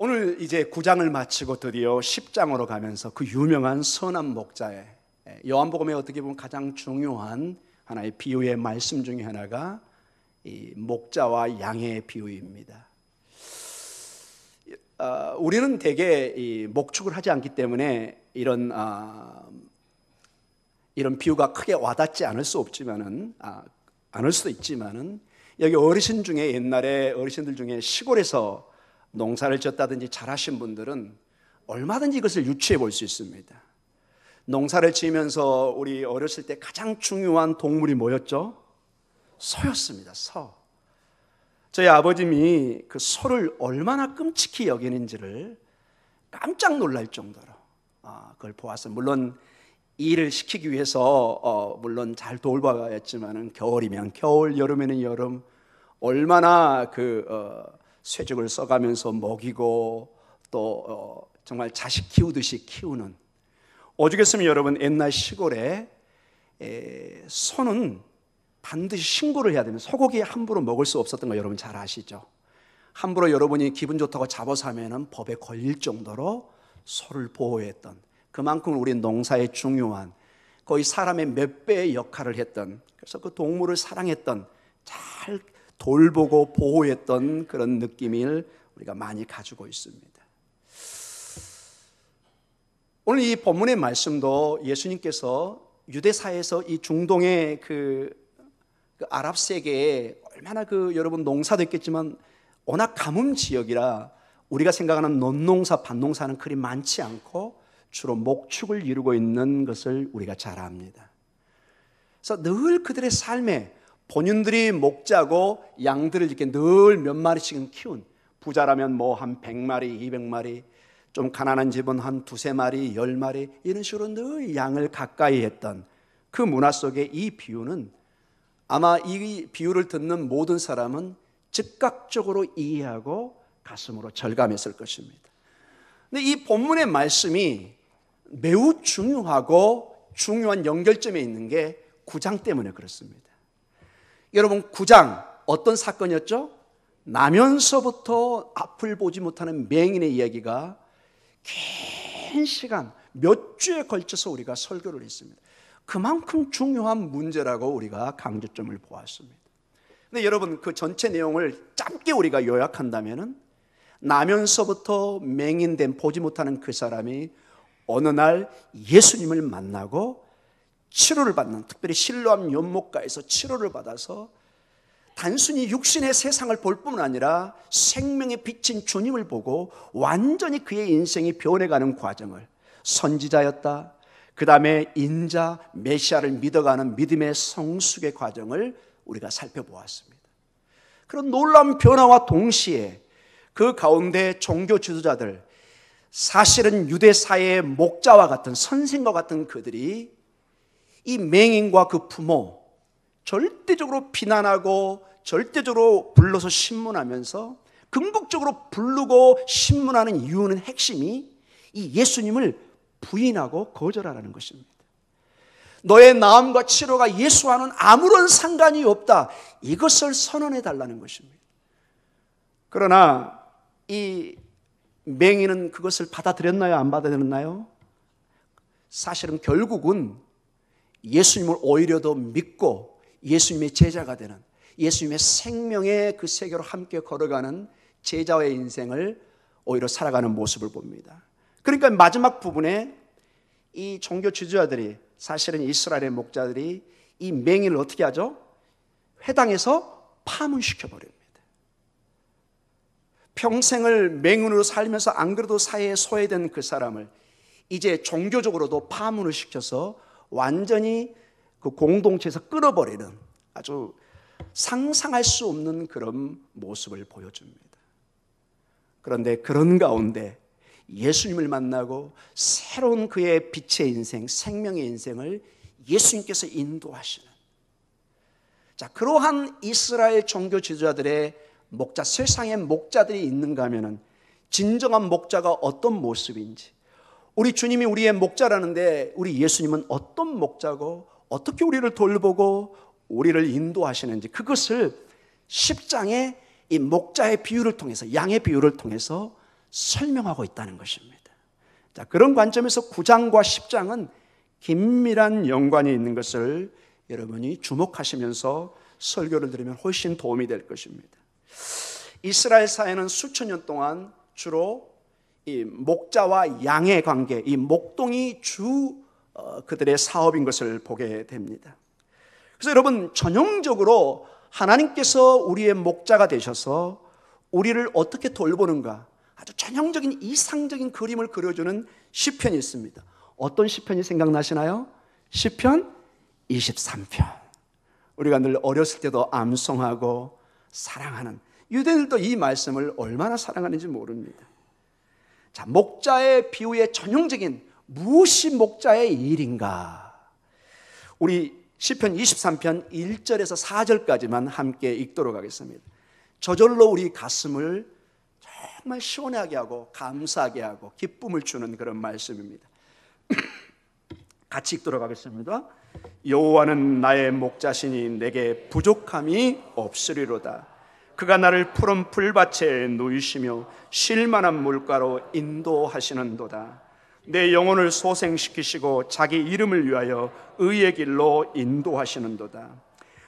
오늘 이제 9장을 마치고 드디어 10장으로 가면서 그 유명한 선한 목자의 요한복음에 어떻게 보면 가장 중요한 하나의 비유의 말씀 중에 하나가 이 목자와 양의 비유입니다. 우리는 대개 이 목축을 하지 않기 때문에 이런 비유가 크게 와닿지 않을 수 없지만은 않을 수도 있지만은 여기 어르신 중에 옛날에 어르신들 중에 시골에서 농사를 졌다든지 잘하신 분들은 얼마든지 이것을 유추해 볼 수 있습니다. 농사를 지으면서 우리 어렸을 때 가장 중요한 동물이 뭐였죠? 소였습니다. 소. 저희 아버님이 그 소를 얼마나 끔찍히 여기는지를 깜짝 놀랄 정도로 그걸 보았어요. 물론 일을 시키기 위해서 물론 잘 돌봐야 했지만은 겨울이면 겨울, 여름에는 여름 얼마나 쇠죽을 써가면서 먹이고 또 정말 자식 키우듯이 키우는, 오죽했으면 여러분 옛날 시골에 소는 반드시 신고를 해야 됩니다. 소고기 함부로 먹을 수 없었던 거 여러분 잘 아시죠? 함부로 여러분이 기분 좋다고 잡아서 하면은 법에 걸릴 정도로 소를 보호했던, 그만큼 우리 농사에 중요한 거의 사람의 몇 배의 역할을 했던, 그래서 그 동물을 사랑했던, 잘 돌보고 보호했던 그런 느낌을 우리가 많이 가지고 있습니다. 오늘 이 본문의 말씀도 예수님께서 유대사에서 이 중동의 그 아랍 세계에 얼마나 여러분 농사도 있겠지만 워낙 가뭄 지역이라 우리가 생각하는 논농사, 밭농사는 그리 많지 않고 주로 목축을 이루고 있는 것을 우리가 잘 압니다. 그래서 늘 그들의 삶에 본인들이 목자고 양들을 이렇게 늘 몇 마리씩은 키운, 부자라면 뭐 한 100마리, 200마리, 좀 가난한 집은 한 2-3마리, 10마리 이런 식으로 늘 양을 가까이 했던 그 문화 속에 이 비유는 아마 이 비유를 듣는 모든 사람은 즉각적으로 이해하고 가슴으로 절감했을 것입니다. 근데 이 본문의 말씀이 매우 중요하고 중요한 연결점에 있는 게 9장 때문에 그렇습니다. 여러분 9장 어떤 사건이었죠? 나면서부터 앞을 보지 못하는 맹인의 이야기가 긴 시간 몇 주에 걸쳐서 우리가 설교를 했습니다. 그만큼 중요한 문제라고 우리가 강조점을 보았습니다. 근데 여러분 그 전체 내용을 짧게 우리가 요약한다면은 나면서부터 맹인된 보지 못하는 그 사람이 어느 날 예수님을 만나고 치료를 받는, 특별히 실로암 연못가에서 치료를 받아서 단순히 육신의 세상을 볼 뿐만 아니라 생명의 빛인 주님을 보고 완전히 그의 인생이 변해가는 과정을, 선지자였다, 그 다음에 인자 메시아를 믿어가는 믿음의 성숙의 과정을 우리가 살펴보았습니다. 그런 놀라운 변화와 동시에 그 가운데 종교 지도자들, 사실은 유대사회의 목자와 같은 선생과 같은 그들이 이 맹인과 그 부모 절대적으로 비난하고 절대적으로 불러서 신문하면서 궁극적으로 부르고 신문하는 이유는 핵심이 이 예수님을 부인하고 거절하라는 것입니다. 너의 나음과 치료가 예수와는 아무런 상관이 없다, 이것을 선언해 달라는 것입니다. 그러나 이 맹인은 그것을 받아들였나요? 안 받아들였나요? 사실은 결국은 예수님을 오히려 더 믿고 예수님의 제자가 되는, 예수님의 생명의 그 세계로 함께 걸어가는 제자의 인생을 오히려 살아가는 모습을 봅니다. 그러니까 마지막 부분에 이 종교 지도자들이, 사실은 이스라엘의 목자들이 이 맹인을 어떻게 하죠? 회당에서 파문시켜버립니다. 평생을 맹인으로 살면서 안 그래도 사회에 소외된 그 사람을 이제 종교적으로도 파문을 시켜서 완전히 그 공동체에서 끌어버리는 아주 상상할 수 없는 그런 모습을 보여줍니다. 그런데 그런 가운데 예수님을 만나고 새로운 그의 빛의 인생, 생명의 인생을 예수님께서 인도하시는, 자, 그러한 이스라엘 종교 지도자들의 목자, 세상의 목자들이 있는가 하면은 진정한 목자가 어떤 모습인지, 우리 주님이 우리의 목자라는데 우리 예수님은 어떤 목자고 어떻게 우리를 돌보고 우리를 인도하시는지, 그것을 10장의 이 목자의 비유를 통해서, 양의 비유를 통해서 설명하고 있다는 것입니다. 자, 그런 관점에서 9장과 10장은 긴밀한 연관이 있는 것을 여러분이 주목하시면서 설교를 들으면 훨씬 도움이 될 것입니다. 이스라엘 사회는 수천 년 동안 주로 이 목자와 양의 관계, 이 목동이 그들의 사업인 것을 보게 됩니다. 그래서 여러분, 전형적으로 하나님께서 우리의 목자가 되셔서 우리를 어떻게 돌보는가, 아주 전형적인 이상적인 그림을 그려주는 시편이 있습니다. 어떤 시편이 생각나시나요? 시편 23편. 우리가 늘 어렸을 때도 암송하고 사랑하는, 유대인들도 이 말씀을 얼마나 사랑하는지 모릅니다. 자, 목자의 비유의 전형적인 무엇이 목자의 일인가? 우리 시편 23편 1절에서 4절까지만 함께 읽도록 하겠습니다. 저절로 우리 가슴을 정말 시원하게 하고 감사하게 하고 기쁨을 주는 그런 말씀입니다. 같이 읽도록 하겠습니다. 여호와는 나의 목자시니 내게 부족함이 없으리로다. 그가 나를 푸른 풀밭에 누이시며 쉴 만한 물가로 인도하시는도다. 내 영혼을 소생시키시고 자기 이름을 위하여 의의 길로 인도하시는도다.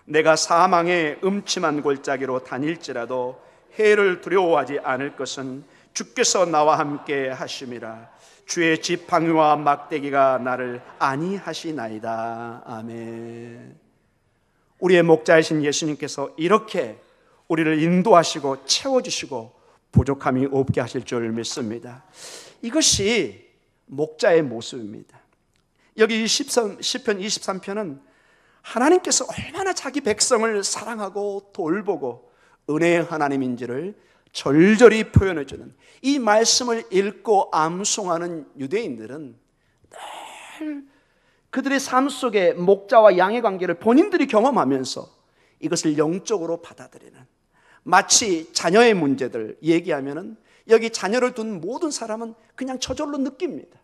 내가 사망의 음침한 골짜기로 다닐지라도 해를 두려워하지 않을 것은 주께서 나와 함께 하심이라. 주의 지팡이와 막대기가 나를 안위하시나이다. 아멘. 우리의 목자이신 예수님께서 이렇게 우리를 인도하시고 채워주시고 부족함이 없게 하실 줄 믿습니다. 이것이 목자의 모습입니다. 여기 시편 23편은 하나님께서 얼마나 자기 백성을 사랑하고 돌보고 은혜의 하나님인지를 절절히 표현해주는, 이 말씀을 읽고 암송하는 유대인들은 늘 그들의 삶 속에 목자와 양의 관계를 본인들이 경험하면서 이것을 영적으로 받아들이는, 마치 자녀의 문제들 얘기하면은 여기 자녀를 둔 모든 사람은 그냥 저절로 느낍니다.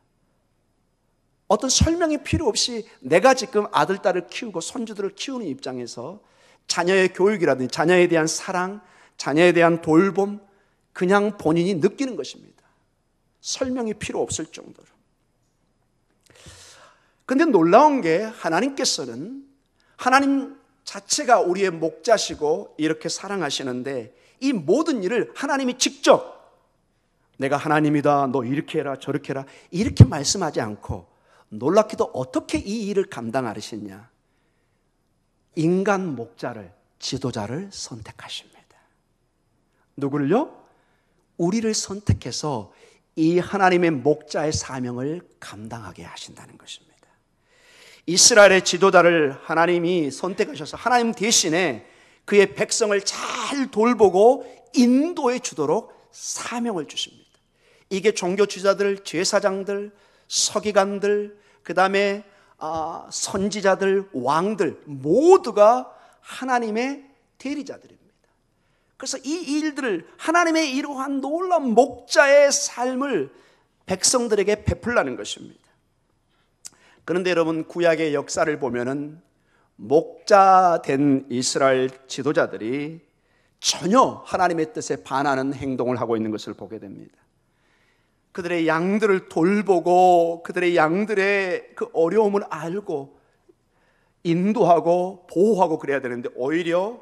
어떤 설명이 필요 없이 내가 지금 아들, 딸을 키우고 손주들을 키우는 입장에서 자녀의 교육이라든지 자녀에 대한 사랑, 자녀에 대한 돌봄, 그냥 본인이 느끼는 것입니다. 설명이 필요 없을 정도로. 그런데 놀라운 게 하나님께서는, 하나님 자체가 우리의 목자시고 이렇게 사랑하시는데 이 모든 일을 하나님이 직접 내가 하나님이다, 너 이렇게 해라 저렇게 해라 이렇게 말씀하지 않고, 놀랍게도 어떻게 이 일을 감당하시냐, 인간 목자를, 지도자를 선택하십니다. 누구를요? 우리를 선택해서 이 하나님의 목자의 사명을 감당하게 하신다는 것입니다. 이스라엘의 지도자를 하나님이 선택하셔서 하나님 대신에 그의 백성을 잘 돌보고 인도해 주도록 사명을 주십니다. 이게 종교 지도자들, 제사장들, 서기관들, 그 다음에 선지자들, 왕들 모두가 하나님의 대리자들입니다. 그래서 이 일들을, 하나님의 이러한 놀라운 목자의 삶을 백성들에게 베풀라는 것입니다. 그런데 여러분, 구약의 역사를 보면은 목자 된 이스라엘 지도자들이 전혀 하나님의 뜻에 반하는 행동을 하고 있는 것을 보게 됩니다. 그들의 양들을 돌보고 그들의 양들의 그 어려움을 알고 인도하고 보호하고 그래야 되는데, 오히려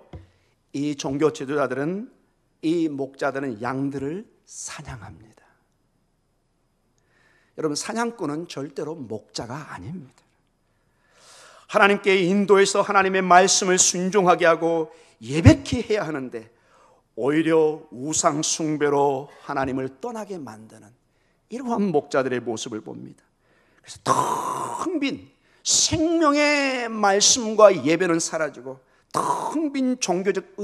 이 종교 지도자들은, 이 목자들은 양들을 사냥합니다. 여러분, 사냥꾼은 절대로 목자가 아닙니다. 하나님께 인도해서 하나님의 말씀을 순종하게 하고 예배케 해야 하는데 오히려 우상 숭배로 하나님을 떠나게 만드는 이러한 목자들의 모습을 봅니다. 그래서 텅 빈 생명의 말씀과 예배는 사라지고 텅 빈 종교적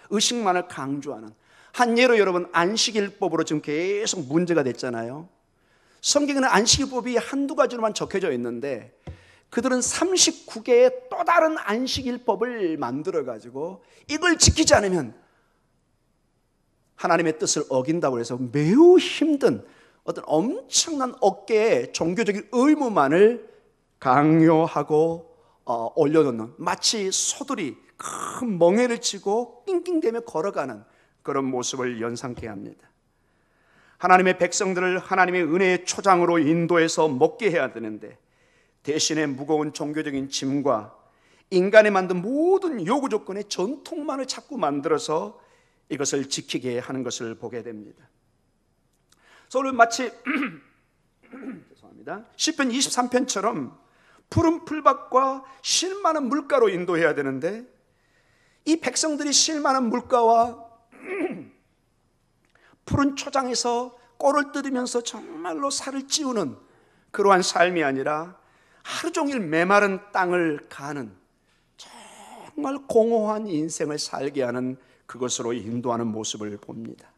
의식만을 강조하는, 한 예로 여러분, 안식일법으로 지금 계속 문제가 됐잖아요. 성경에는 안식일법이 한두 가지로만 적혀져 있는데 그들은 39개의 또 다른 안식일법을 만들어가지고 이걸 지키지 않으면 하나님의 뜻을 어긴다고 해서 매우 힘든 어떤 엄청난 어깨에 종교적인 의무만을 강요하고 올려놓는, 마치 소들이 큰 멍에를 치고 낑낑대며 걸어가는 그런 모습을 연상케 합니다. 하나님의 백성들을 하나님의 은혜의 초장으로 인도해서 먹게 해야 되는데 대신에 무거운 종교적인 짐과 인간이 만든 모든 요구 조건의 전통만을 자꾸 만들어서 이것을 지키게 하는 것을 보게 됩니다. 그래서 오늘 마치 죄송합니다. 시편 23편처럼 푸른 풀밭과 실 많은 물가로 인도해야 되는데 이 백성들이 실 많은 물가와 푸른 초장에서 꼴을 뜯으면서 정말로 살을 찌우는 그러한 삶이 아니라 하루 종일 메마른 땅을 가는 정말 공허한 인생을 살게 하는 그것으로 인도하는 모습을 봅니다.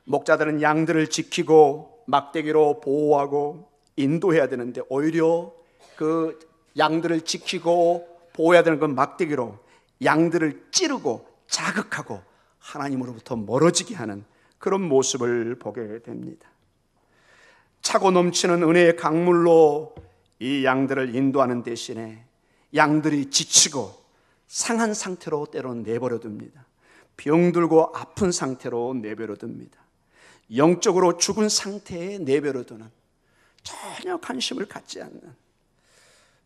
목자들은 양들을 지키고 막대기로 보호하고 인도해야 되는데 오히려 그 양들을 지키고 보호해야 되는 건 막대기로 양들을 찌르고 자극하고 하나님으로부터 멀어지게 하는 그런 모습을 보게 됩니다. 차고 넘치는 은혜의 강물로 이 양들을 인도하는 대신에 양들이 지치고 상한 상태로 때로는 내버려 둡니다. 병들고 아픈 상태로 내버려 둡니다. 영적으로 죽은 상태에 내버려 두는 전혀 관심을 갖지 않는,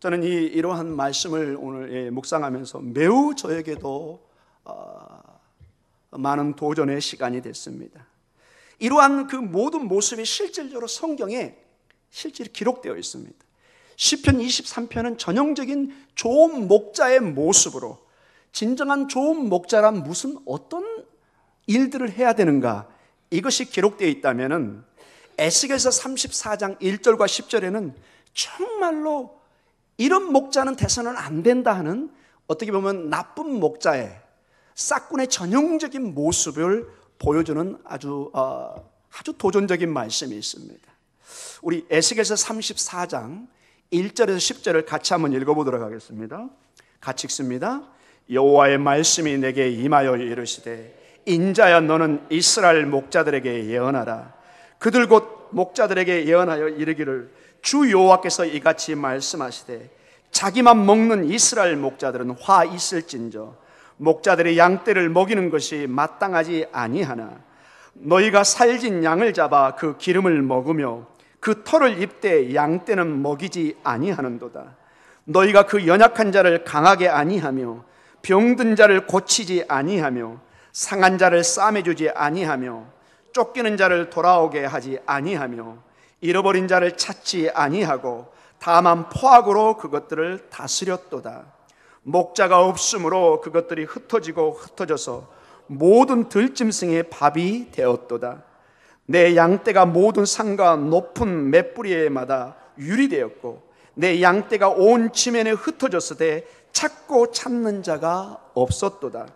저는 이러한 말씀을 오늘 묵상하면서 매우 저에게도 많은 도전의 시간이 됐습니다. 이러한 그 모든 모습이 실질적으로 성경에 실제로 기록되어 있습니다. 시편 23편은 전형적인 좋은 목자의 모습으로, 진정한 좋은 목자란 무슨 어떤 일들을 해야 되는가, 이것이 기록되어 있다면 에스겔서 34장 1절과 10절에는 정말로 이런 목자는 돼서는 안 된다 하는, 어떻게 보면 나쁜 목자의 싹군의 전형적인 모습을 보여주는 아주 도전적인 말씀이 있습니다. 우리 에스겔서 34장 1절에서 10절을 같이 한번 읽어보도록 하겠습니다. 같이 읽습니다. 여호와의 말씀이 내게 임하여 이르시되 인자야 너는 이스라엘 목자들에게 예언하라. 그들 곧 목자들에게 예언하여 이르기를 주 여호와께서 이같이 말씀하시되 자기만 먹는 이스라엘 목자들은 화 있을진저 목자들의 양떼를 먹이는 것이 마땅하지 아니하나 너희가 살진 양을 잡아 그 기름을 먹으며 그 털을 입되 양떼는 먹이지 아니하는도다. 너희가 그 연약한 자를 강하게 아니하며 병든 자를 고치지 아니하며 상한 자를 싸매주지 아니하며 쫓기는 자를 돌아오게 하지 아니하며 잃어버린 자를 찾지 아니하고 다만 포악으로 그것들을 다스렸도다. 목자가 없으므로 그것들이 흩어지고 흩어져서 모든 들짐승의 밥이 되었도다. 내 양떼가 모든 산과 높은 맷뿌리에마다 유리되었고 내 양떼가 온 지면에 흩어졌으되 찾고 찾는 자가 없었도다.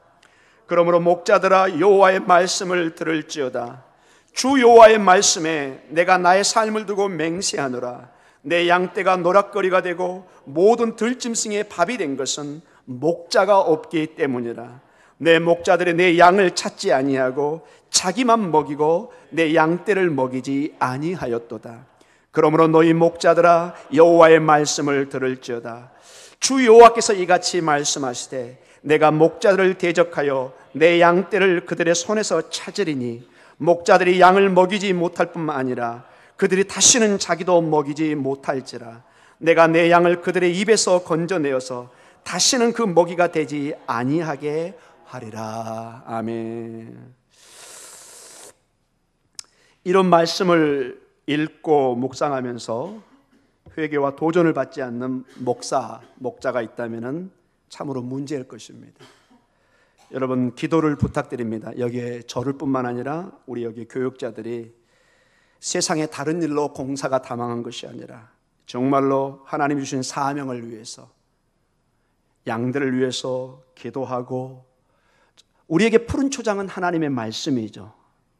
그러므로 목자들아 여호와의 말씀을 들을지어다. 주 여호와의 말씀에 내가 나의 삶을 두고 맹세하노라. 내 양떼가 노락거리가 되고 모든 들짐승의 밥이 된 것은 목자가 없기 때문이라. 내 목자들이 내 양을 찾지 아니하고 자기만 먹이고 내 양떼를 먹이지 아니하였도다. 그러므로 너희 목자들아 여호와의 말씀을 들을지어다. 주 여호와께서 이같이 말씀하시되 내가 목자들을 대적하여 내 양떼를 그들의 손에서 찾으리니 목자들이 양을 먹이지 못할 뿐만 아니라 그들이 다시는 자기도 먹이지 못할지라. 내가 내 양을 그들의 입에서 건져내어서 다시는 그 먹이가 되지 아니하게 하리라. 아멘. 이런 말씀을 읽고 묵상하면서 회개와 도전을 받지 않는 목자가 있다면 참으로 문제일 것입니다. 여러분 기도를 부탁드립니다. 여기에 저를 뿐만 아니라 우리 여기 교육자들이 세상의 다른 일로 공사가 다망한 것이 아니라 정말로 하나님 주신 사명을 위해서, 양들을 위해서 기도하고, 우리에게 푸른 초장은 하나님의 말씀이죠.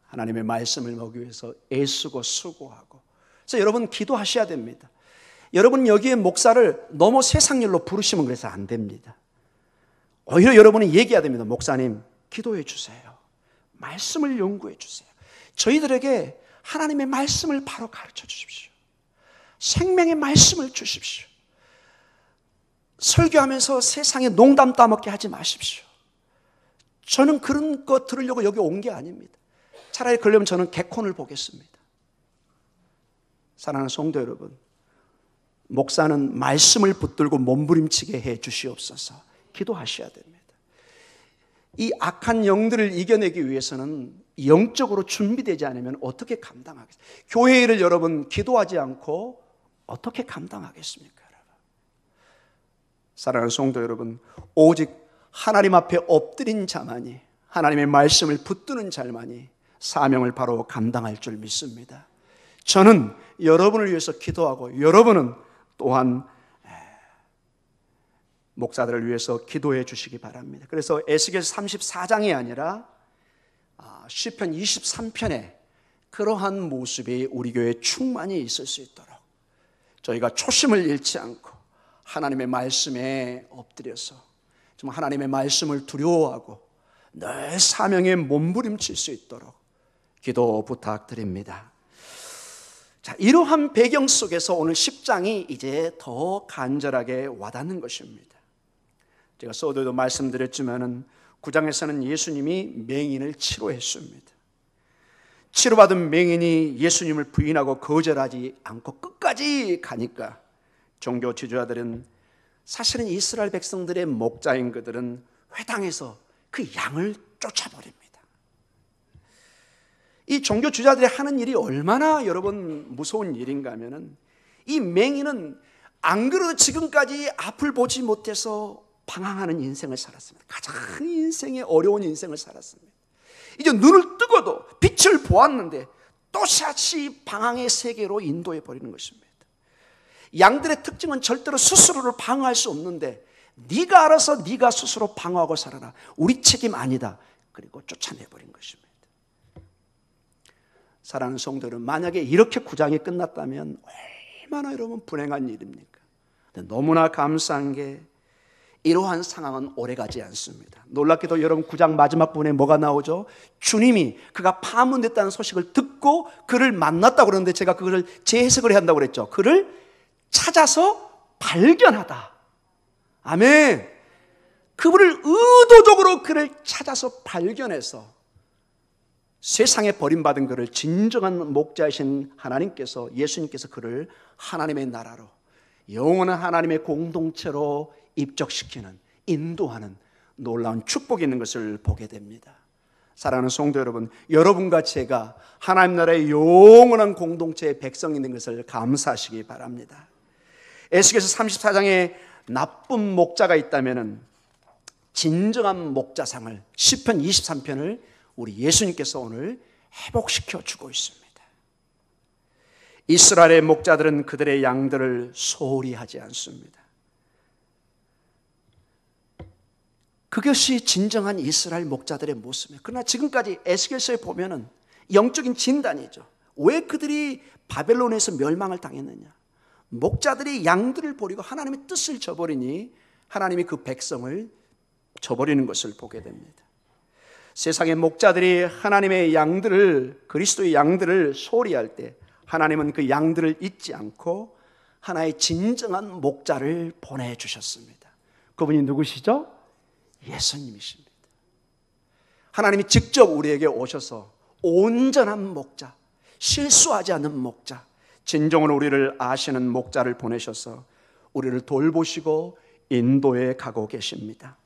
하나님의 말씀을 먹기 위해서 애쓰고 수고하고. 그래서 여러분 기도하셔야 됩니다. 여러분 여기에 목사를 너무 세상 일로 부르시면 그래서 안 됩니다. 오히려 여러분이 얘기해야 됩니다. 목사님 기도해 주세요. 말씀을 연구해 주세요. 저희들에게 하나님의 말씀을 바로 가르쳐 주십시오. 생명의 말씀을 주십시오. 설교하면서 세상에 농담 따먹게 하지 마십시오. 저는 그런 거 들으려고 여기 온 게 아닙니다. 차라리 그러려면 저는 개콘을 보겠습니다. 사랑하는 성도 여러분, 목사는 말씀을 붙들고 몸부림치게 해 주시옵소서. 기도하셔야 됩니다. 이 악한 영들을 이겨내기 위해서는 영적으로 준비되지 않으면 어떻게 감당하겠습니까? 교회 일을 여러분 기도하지 않고 어떻게 감당하겠습니까? 여러분? 사랑하는 성도 여러분, 오직 하나님 앞에 엎드린 자만이, 하나님의 말씀을 붙드는 자만이 사명을 바로 감당할 줄 믿습니다. 저는 여러분을 위해서 기도하고 여러분은 또한 목사들을 위해서 기도해 주시기 바랍니다. 그래서 에스겔 34장이 아니라 시편 23편에 그러한 모습이 우리 교회에 충만히 있을 수 있도록 저희가 초심을 잃지 않고 하나님의 말씀에 엎드려서 정말 하나님의 말씀을 두려워하고 늘 사명에 몸부림칠 수 있도록 기도 부탁드립니다. 자, 이러한 배경 속에서 오늘 10장이 이제 더 간절하게 와닿는 것입니다. 제가 서두에도 말씀드렸지만은 9장에서는 예수님이 맹인을 치료했습니다. 치료받은 맹인이 예수님을 부인하고 거절하지 않고 끝까지 가니까 종교 지도자들은 사실은 이스라엘 백성들의 목자인 그들은 회당에서 그 양을 쫓아버립니다. 이 종교 지도자들이 하는 일이 얼마나 여러분 무서운 일인가 하면은 이 맹인은 안 그래도 지금까지 앞을 보지 못해서 방황하는 인생을 살았습니다. 가장 인생의 어려운 인생을 살았습니다. 이제 눈을 뜨고도 빛을 보았는데 또다시 방황의 세계로 인도해 버리는 것입니다. 양들의 특징은 절대로 스스로를 방어할 수 없는데 네가 알아서 네가 스스로 방어하고 살아라. 우리 책임 아니다. 그리고 쫓아내버린 것입니다. 사랑하는 성도들은 만약에 이렇게 9장이 끝났다면 얼마나 여러분 불행한 일입니까? 너무나 감사한 게 이러한 상황은 오래가지 않습니다. 놀랍게도 여러분 9장 마지막 부분에 뭐가 나오죠? 주님이 그가 파문됐다는 소식을 듣고 그를 만났다고 그러는데 제가 그것을 재해석을 해야 한다고 그랬죠. 그를 찾아서 발견하다. 아멘. 그분을 의도적으로 그를 찾아서 발견해서 세상에 버림받은 그를 진정한 목자이신 하나님께서, 예수님께서 그를 하나님의 나라로, 영원한 하나님의 공동체로 입적시키는, 인도하는 놀라운 축복이 있는 것을 보게 됩니다. 사랑하는 성도 여러분, 여러분과 제가 하나님 나라의 영원한 공동체의 백성이 있는 것을 감사하시기 바랍니다. 에스겔서 34장에 나쁜 목자가 있다면 진정한 목자상을 시편 23편을 우리 예수님께서 오늘 회복시켜 주고 있습니다. 이스라엘의 목자들은 그들의 양들을 소홀히 하지 않습니다. 그것이 진정한 이스라엘 목자들의 모습이에요. 그러나 지금까지 에스겔서에 보면은 영적인 진단이죠. 왜 그들이 바벨론에서 멸망을 당했느냐? 목자들이 양들을 버리고 하나님의 뜻을 저버리니 하나님이 그 백성을 저버리는 것을 보게 됩니다. 세상의 목자들이 하나님의 양들을, 그리스도의 양들을 소홀히 할 때 하나님은 그 양들을 잊지 않고 하나의 진정한 목자를 보내주셨습니다. 그분이 누구시죠? 예수님이십니다. 하나님이 직접 우리에게 오셔서 온전한 목자, 실수하지 않는 목자, 진정으로 우리를 아시는 목자를 보내셔서 우리를 돌보시고 인도해 가고 계십니다.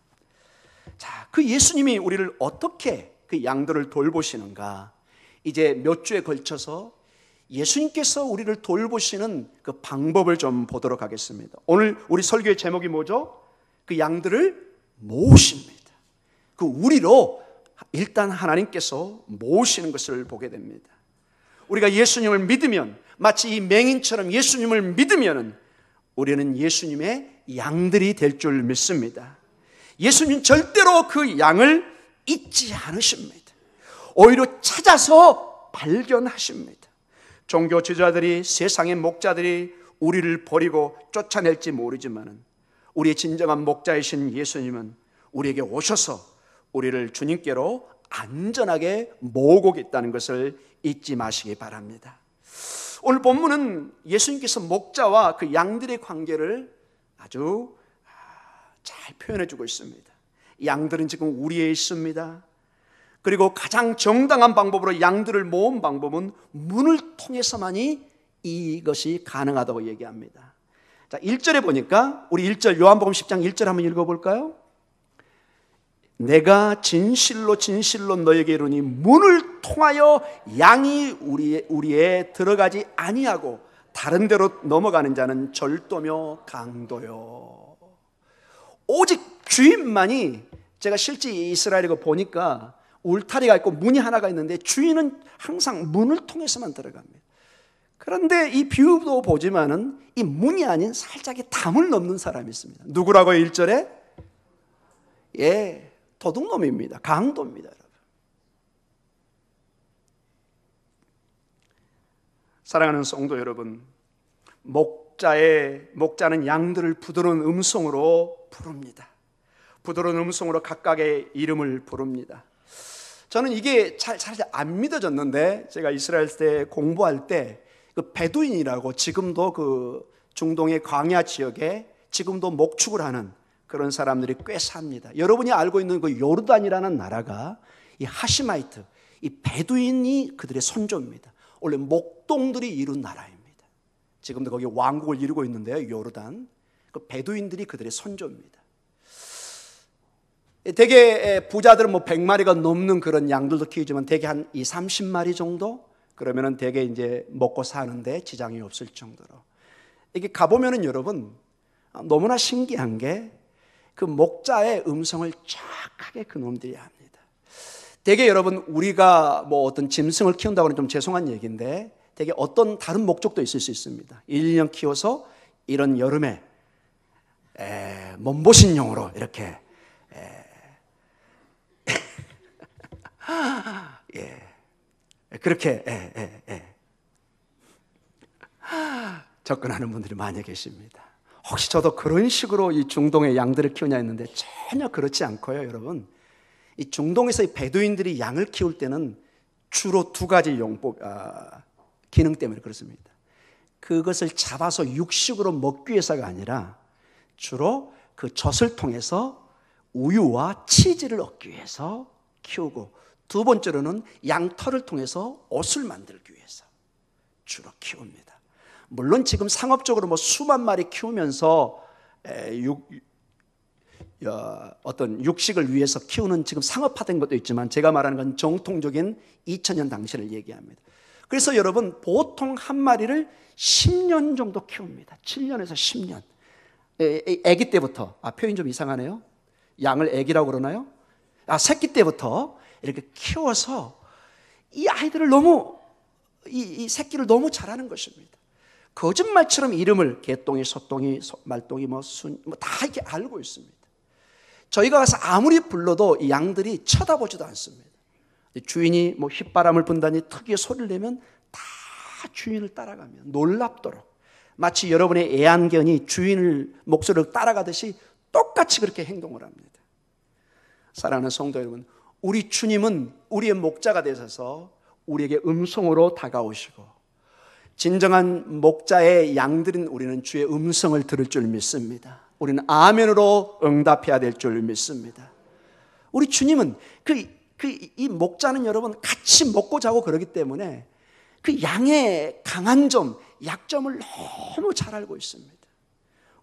자, 그 예수님이 우리를 어떻게 그 양들을 돌보시는가? 이제 몇 주에 걸쳐서 예수님께서 우리를 돌보시는 그 방법을 좀 보도록 하겠습니다. 오늘 우리 설교의 제목이 뭐죠? 그 양들을 모으십니다. 그 우리로 일단 하나님께서 모으시는 것을 보게 됩니다. 우리가 예수님을 믿으면, 마치 이 맹인처럼 예수님을 믿으면 우리는 예수님의 양들이 될 줄 믿습니다. 예수님 절대로 그 양을 잊지 않으십니다. 오히려 찾아서 발견하십니다. 종교 지도자들이, 세상의 목자들이 우리를 버리고 쫓아낼지 모르지만 우리의 진정한 목자이신 예수님은 우리에게 오셔서 우리를 주님께로 안전하게 모으고 있다는 것을 잊지 마시기 바랍니다. 오늘 본문은 예수님께서 목자와 그 양들의 관계를 아주 잘 표현해 주고 있습니다. 양들은 지금 우리에 있습니다. 그리고 가장 정당한 방법으로 양들을 모은 방법은 문을 통해서만이 이것이 가능하다고 얘기합니다. 자, 1절에 보니까 우리 1절 요한복음 10장 1절 한번 읽어볼까요? 내가 진실로 진실로 너에게 이르니 문을 통하여 양이 우리에 들어가지 아니하고 다른 데로 넘어가는 자는 절도며 강도요. 오직 주인만이, 제가 실제 이스라엘에 보니까 울타리가 있고 문이 하나가 있는데 주인은 항상 문을 통해서만 들어갑니다. 그런데 이 비유도 보지만은 이 문이 아닌 살짝의 담을 넘는 사람이 있습니다. 누구라고요? 1절에? 예, 도둑놈입니다. 강도입니다, 여러분. 사랑하는 성도 여러분, 목자는 양들을 부드러운 음성으로 부릅니다. 부드러운 음성으로 각각의 이름을 부릅니다. 저는 이게 잘 안 믿어졌는데, 제가 이스라엘 때 공부할 때 그 베두인이라고 지금도 그 중동의 광야 지역에 지금도 목축을 하는 그런 사람들이 꽤 삽니다. 여러분이 알고 있는 그 요르단이라는 나라가 이 하시마이트, 이 베두인이 그들의 선조입니다. 원래 목동들이 이룬 나라입니다. 지금도 거기 왕국을 이루고 있는데요, 요르단. 그 베두인들이 그들의 선조입니다. 대개 부자들은 뭐 100마리가 넘는 그런 양들도 키우지만 대개 한 30마리 정도? 그러면은 대개 이제 먹고 사는데 지장이 없을 정도로. 이게 가보면은 여러분, 너무나 신기한 게 그 목자의 음성을 정확하게 그놈들이 합니다. 대개 여러분, 우리가 뭐 어떤 짐승을 키운다고는 좀 죄송한 얘기인데 대개 어떤 다른 목적도 있을 수 있습니다. 1, 2년 키워서 이런 여름에 몸보신용으로 이렇게 예, 그렇게 접근하는 분들이 많이 계십니다. 혹시 저도 그런 식으로 이 중동의 양들을 키우냐 했는데 전혀 그렇지 않고요, 여러분. 이 중동에서 이 베두인들이 양을 키울 때는 주로 두 가지 기능 때문에 그렇습니다. 그것을 잡아서 육식으로 먹기 위해서가 아니라 주로 그 젖을 통해서 우유와 치즈를 얻기 위해서 키우고, 두 번째로는 양털을 통해서 옷을 만들기 위해서 주로 키웁니다. 물론 지금 상업적으로 뭐 수만 마리 키우면서 어떤 육식을 위해서 키우는 지금 상업화된 것도 있지만, 제가 말하는 건 정통적인 2000년 당시를 얘기합니다. 그래서 여러분, 보통 한 마리를 10년 정도 키웁니다. 7년에서 10년. 아기 때부터, 표현이 좀 이상하네요. 양을 아기라고 그러나요? 새끼 때부터 이렇게 키워서 이 아이들을 너무, 이 새끼를 너무 잘하는 것입니다. 거짓말처럼 이름을 개똥이, 소똥이, 말똥이, 다 이렇게 알고 있습니다. 저희가 가서 아무리 불러도 이 양들이 쳐다보지도 않습니다. 주인이 뭐 휘바람을 분다니 특유의 소리를 내면 다 주인을 따라가며 놀랍도록, 마치 여러분의 애완견이 주인을 목소리를 따라가듯이 똑같이 그렇게 행동을 합니다. 사랑하는 성도 여러분, 우리 주님은 우리의 목자가 되셔서 우리에게 음성으로 다가오시고, 진정한 목자의 양들인 우리는 주의 음성을 들을 줄 믿습니다. 우리는 아멘으로 응답해야 될 줄 믿습니다. 우리 주님은 이 목자는 여러분 같이 먹고 자고 그러기 때문에 그 양의 강한 점, 약점을 너무 잘 알고 있습니다.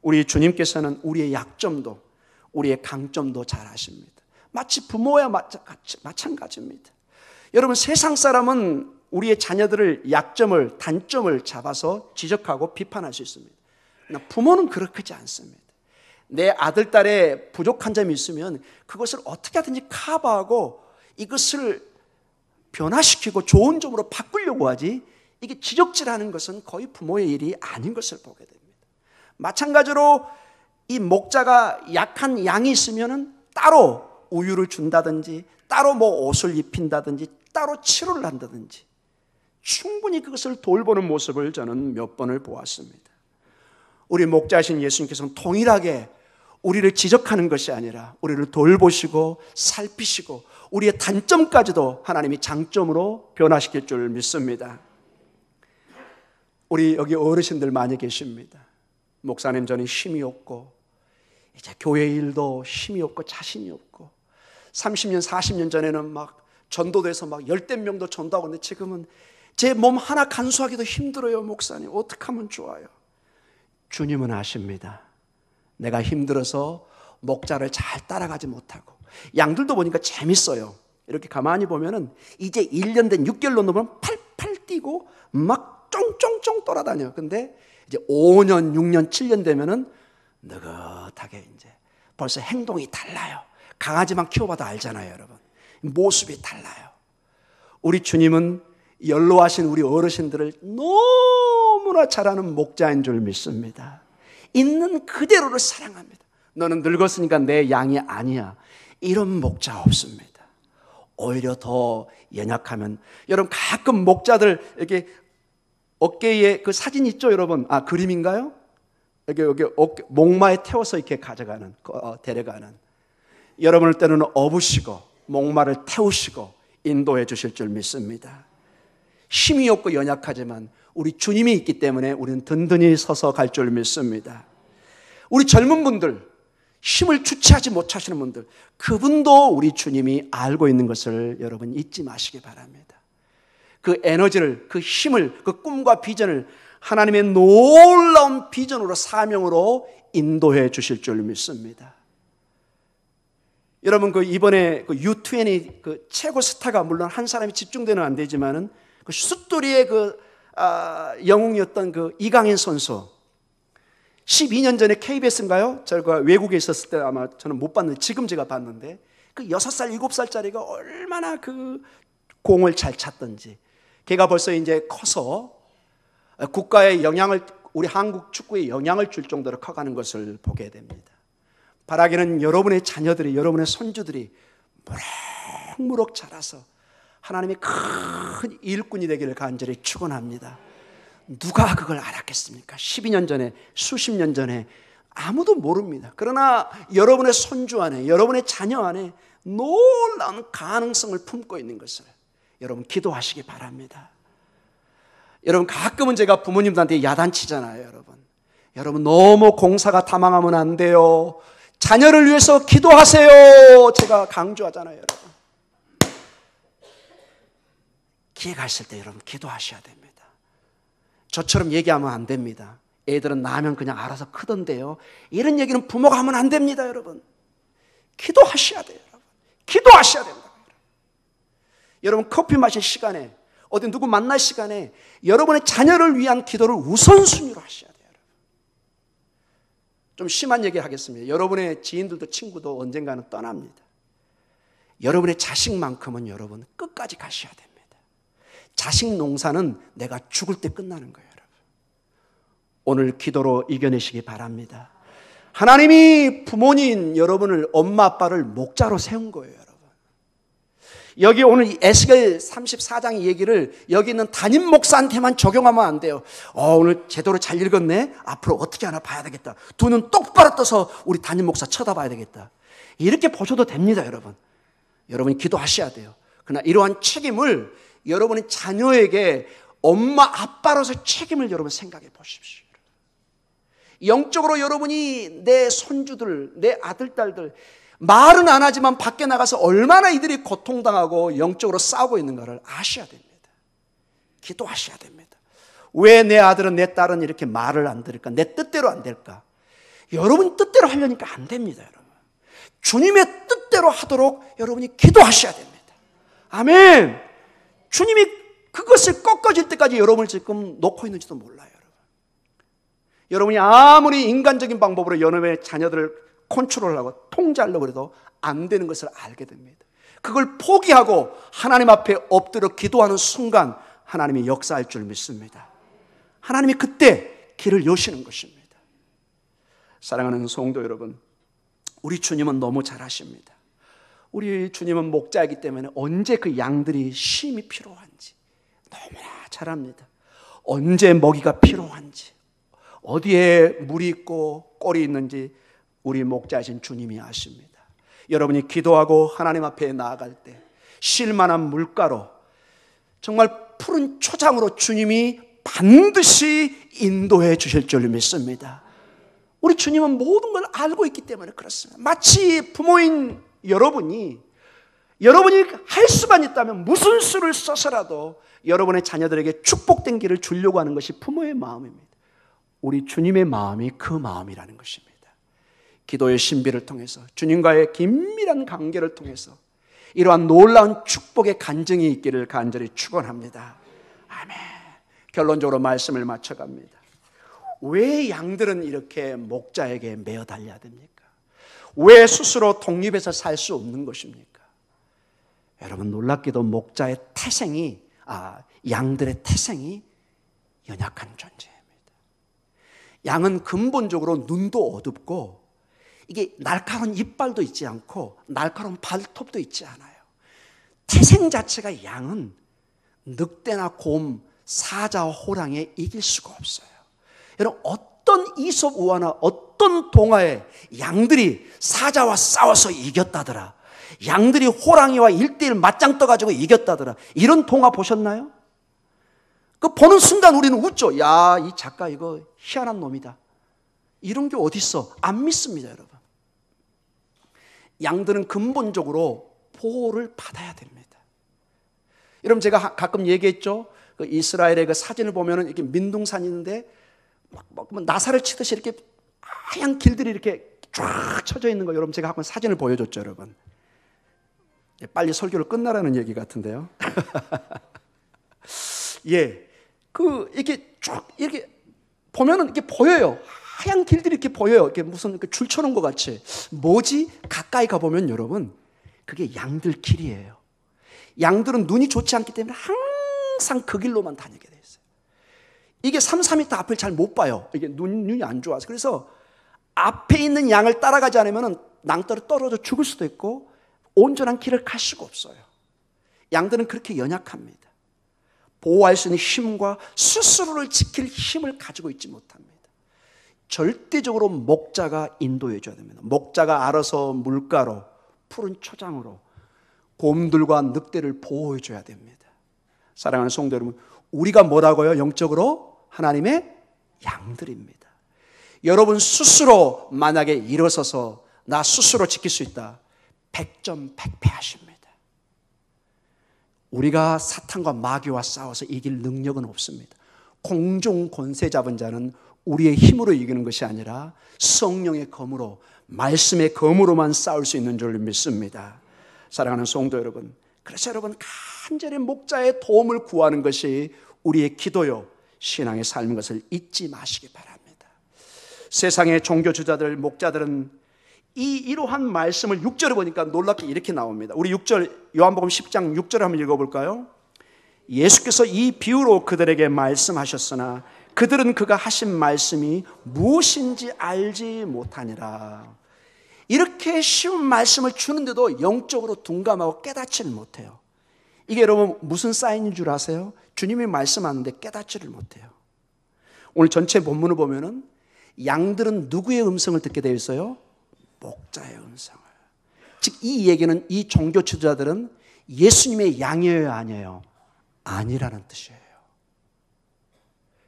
우리 주님께서는 우리의 약점도 우리의 강점도 잘 아십니다. 마치 부모와 마찬가지입니다. 여러분, 세상 사람은 우리의 자녀들을 약점을, 단점을 잡아서 지적하고 비판할 수 있습니다. 그러나 부모는 그렇지 않습니다. 내 아들, 딸의 부족한 점이 있으면 그것을 어떻게 하든지 커버하고 이것을 변화시키고 좋은 점으로 바꾸려고 하지, 이게 지적질하는 것은 거의 부모의 일이 아닌 것을 보게 됩니다. 마찬가지로 이 목자가 약한 양이 있으면 따로 우유를 준다든지, 따로 뭐 옷을 입힌다든지, 따로 치료를 한다든지 충분히 그것을 돌보는 모습을 저는 몇 번을 보았습니다. 우리 목자신 예수님께서는 동일하게 우리를 지적하는 것이 아니라 우리를 돌보시고 살피시고 우리의 단점까지도 하나님이 장점으로 변화시킬 줄 믿습니다. 우리 여기 어르신들 많이 계십니다. 목사님, 저는 힘이 없고 이제 교회 일도 힘이 없고 자신이 없고 30년 40년 전에는 막 전도돼서 막 열댓 명도 전도하고 있는데 지금은 제 몸 하나 간수하기도 힘들어요. 목사님, 어떻게 하면 좋아요? 주님은 아십니다. 내가 힘들어서 목자를 잘 따라가지 못하고, 양들도 보니까 재밌어요. 이렇게 가만히 보면은 이제 1년 된 6개월 넘으면 팔팔 뛰고 막 쫑쫑쫑 돌아다녀. 근데 이제 5년, 6년, 7년 되면은 느긋하게 이제 벌써 행동이 달라요. 강아지만 키워봐도 알잖아요, 여러분. 모습이 달라요. 우리 주님은 연로하신 우리 어르신들을 너무나 잘하는 목자인 줄 믿습니다. 있는 그대로를 사랑합니다. 너는 늙었으니까 내 양이 아니야. 이런 목자 없습니다. 오히려 더 연약하면, 여러분 가끔 목자들 이렇게 어깨에 그 사진 있죠, 여러분? 아, 그림인가요? 여기 어깨, 목마에 태워서 이렇게 가져가는, 데려가는. 여러분을 때로는 업으시고 목마를 태우시고 인도해 주실 줄 믿습니다. 힘이 없고 연약하지만 우리 주님이 있기 때문에 우리는 든든히 서서 갈 줄 믿습니다. 우리 젊은 분들, 힘을 주체하지 못하시는 분들, 그분도 우리 주님이 알고 있는 것을 여러분 잊지 마시기 바랍니다. 그 에너지를, 그 힘을, 그 꿈과 비전을 하나님의 놀라운 비전으로, 사명으로 인도해 주실 줄 믿습니다. 여러분, 그 이번에 그 U20 그 최고 스타가, 물론 한 사람이 집중되는 안 되지만은 그 숫돌이의 영웅이었던 그 이강인 선수, 12년 전에 KBS인가요? 제가 외국에 있었을 때 아마 저는 못 봤는데 지금 제가 봤는데, 그 6살, 7살짜리가 얼마나 그 공을 잘 찼던지. 걔가 벌써 이제 커서 국가의 영향을, 우리 한국 축구에 영향을 줄 정도로 커가는 것을 보게 됩니다. 바라기는 여러분의 자녀들이, 여러분의 손주들이 무럭무럭 자라서 하나님의 큰 일꾼이 되기를 간절히 축원합니다. 누가 그걸 알았겠습니까? 12년 전에, 수십 년 전에 아무도 모릅니다. 그러나 여러분의 손주 안에, 여러분의 자녀 안에 놀라운 가능성을 품고 있는 것을 여러분 기도하시기 바랍니다. 여러분, 가끔은 제가 부모님들한테 야단치잖아요. 여러분 너무 공사가 다망하면 안 돼요. 자녀를 위해서 기도하세요. 제가 강조하잖아요. 여러분, 기회가 있을 때 여러분 기도하셔야 됩니다. 저처럼 얘기하면 안 됩니다. 애들은 나면 그냥 알아서 크던데요, 이런 얘기는 부모가 하면 안 됩니다. 여러분, 기도하셔야 돼요. 기도하셔야 됩니다. 여러분, 커피 마실 시간에, 어디 누구 만날 시간에 여러분의 자녀를 위한 기도를 우선순위로 하셔야 돼요. 좀 심한 얘기 하겠습니다. 여러분의 지인들도 친구도 언젠가는 떠납니다. 여러분의 자식만큼은 여러분 끝까지 가셔야 됩니다. 자식 농사는 내가 죽을 때 끝나는 거예요. 여러분, 오늘 기도로 이겨내시기 바랍니다. 하나님이 부모님 여러분을, 엄마 아빠를 목자로 세운 거예요. 여러분, 여기 오늘 에스겔 34장 얘기를 여기 있는 담임 목사한테만 적용하면 안 돼요. 오늘 제대로 잘 읽었네, 앞으로 어떻게 하나 봐야 되겠다, 두 눈 똑바로 떠서 우리 담임 목사 쳐다봐야 되겠다, 이렇게 보셔도 됩니다. 여러분이 기도하셔야 돼요. 그러나 이러한 책임을 여러분의 자녀에게 엄마 아빠로서 책임을 여러분 생각해 보십시오. 영적으로 여러분이 내 손주들, 내 아들, 딸들, 말은 안 하지만 밖에 나가서 얼마나 이들이 고통당하고 영적으로 싸우고 있는가를 아셔야 됩니다. 기도하셔야 됩니다. 왜 내 아들은, 내 딸은 이렇게 말을 안 들을까? 내 뜻대로 안 될까? 여러분 뜻대로 하려니까 안 됩니다. 여러분, 주님의 뜻대로 하도록 여러분이 기도하셔야 됩니다. 아멘. 주님이 그것을 꺾어질 때까지 여러분을 지금 놓고 있는지도 몰라요. 여러분이 아무리 인간적인 방법으로 여러분의 자녀들을 컨트롤하고 통제하려고 해도 안 되는 것을 알게 됩니다. 그걸 포기하고 하나님 앞에 엎드려 기도하는 순간 하나님이 역사할 줄 믿습니다. 하나님이 그때 길을 여시는 것입니다. 사랑하는 성도 여러분, 우리 주님은 너무 잘하십니다. 우리 주님은 목자이기 때문에 언제 그 양들이 쉼이 필요한지 너무나 잘 압니다. 언제 먹이가 필요한지, 어디에 물이 있고 꼴이 있는지 우리 목자이신 주님이 아십니다. 여러분이 기도하고 하나님 앞에 나아갈 때 쉴만한 물가로, 정말 푸른 초장으로 주님이 반드시 인도해 주실 줄 믿습니다. 우리 주님은 모든 걸 알고 있기 때문에 그렇습니다. 마치 부모인 여러분이 여러분이 할 수만 있다면 무슨 수를 써서라도 여러분의 자녀들에게 축복된 길을 주려고 하는 것이 부모의 마음입니다. 우리 주님의 마음이 그 마음이라는 것입니다. 기도의 신비를 통해서, 주님과의 긴밀한 관계를 통해서 이러한 놀라운 축복의 간증이 있기를 간절히 축원합니다. 아멘. 결론적으로 말씀을 마쳐갑니다. 왜 양들은 이렇게 목자에게 매어 달려야 됩니까? 왜 스스로 독립해서 살 수 없는 것입니까? 여러분, 놀랍게도 목자의 태생이, 양들의 태생이 연약한 존재입니다. 양은 근본적으로 눈도 어둡고 이게 날카로운 이빨도 있지 않고 날카로운 발톱도 있지 않아요. 태생 자체가 양은 늑대나 곰, 사자와 호랑이에 이길 수가 없어요. 여러분, 어떤 이솝 우화나 어떤 동화에 양들이 사자와 싸워서 이겼다더라, 양들이 호랑이와 1대1 맞짱 떠가지고 이겼다더라, 이런 동화 보셨나요? 그 보는 순간 우리는 웃죠. 야, 이 작가 이거 희한한 놈이다. 이런 게 어딨어? 안 믿습니다, 여러분. 양들은 근본적으로 보호를 받아야 됩니다. 여러분, 제가 가끔 얘기했죠. 그 이스라엘의 그 사진을 보면은 이렇게 민둥산이 있는데 막 나사를 치듯이 이렇게 하얀 길들이 이렇게 쫙 쳐져 있는 거, 여러분 제가 한번 사진을 보여줬죠, 여러분. 빨리 설교를 끝나라는 얘기 같은데요. 예, 그 이렇게 쭉 이렇게 보면은 이렇게 보여요. 하얀 길들이 이렇게 보여요. 이렇게 무슨 줄 쳐놓은 것 같이. 뭐지? 가까이 가보면 여러분, 그게 양들 길이에요. 양들은 눈이 좋지 않기 때문에 항상 그 길로만 다니게 돼 있어요. 이게 3, 4m 앞을 잘 못 봐요. 이게 눈이 안 좋아서. 그래서 앞에 있는 양을 따라가지 않으면 낭떠러 떨어져 죽을 수도 있고 온전한 길을 갈 수가 없어요. 양들은 그렇게 연약합니다. 보호할 수 있는 힘과 스스로를 지킬 힘을 가지고 있지 못합니다. 절대적으로 목자가 인도해 줘야 됩니다. 목자가 알아서 물가로, 푸른 초장으로 곰들과 늑대를 보호해 줘야 됩니다. 사랑하는 성도 여러분, 우리가 뭐라고요? 영적으로 하나님의 양들입니다. 여러분 스스로 만약에 일어서서 나 스스로 지킬 수 있다, 100점 100패하십니다. 우리가 사탄과 마귀와 싸워서 이길 능력은 없습니다. 공중 권세 잡은 자는 우리의 힘으로 이기는 것이 아니라 성령의 검으로, 말씀의 검으로만 싸울 수 있는 줄 믿습니다. 사랑하는 성도 여러분, 그래서 여러분 간절히 목자의 도움을 구하는 것이 우리의 기도요, 신앙의 삶인 것을 잊지 마시기 바랍니다. 세상의 종교 주자들, 목자들은 이러한 말씀을 6절에 보니까 놀랍게 이렇게 나옵니다. 우리 6절, 요한복음 10장 6절을 한번 읽어볼까요? 예수께서 이 비유로 그들에게 말씀하셨으나 그들은 그가 하신 말씀이 무엇인지 알지 못하니라. 이렇게 쉬운 말씀을 주는데도 영적으로 둔감하고 깨닫지를 못해요. 이게 여러분 무슨 사인인 줄 아세요? 주님이 말씀하는데 깨닫지를 못해요. 오늘 전체 본문을 보면은 양들은 누구의 음성을 듣게 되어 있어요? 목자의 음성을. 즉 이 얘기는 이 종교 지도자들은 예수님의 양이에요, 아니에요? 아니라는 뜻이에요.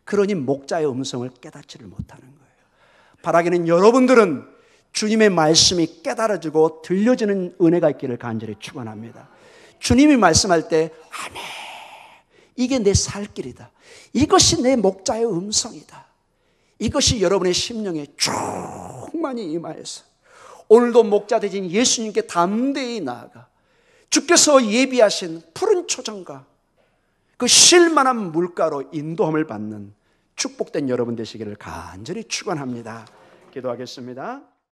그러니 목자의 음성을 깨닫지를 못하는 거예요. 바라기는 여러분들은 주님의 말씀이 깨달아지고 들려지는 은혜가 있기를 간절히 축원합니다. 주님이 말씀할 때 아멘, 이게 내 살 길이다, 이것이 내 목자의 음성이다, 이것이 여러분의 심령에 충만히 임하여서 오늘도 목자 되신 예수님께 담대히 나아가 주께서 예비하신 푸른 초장과 그 쉴만한 물가로 인도함을 받는 축복된 여러분 되시기를 간절히 축원합니다. 기도하겠습니다.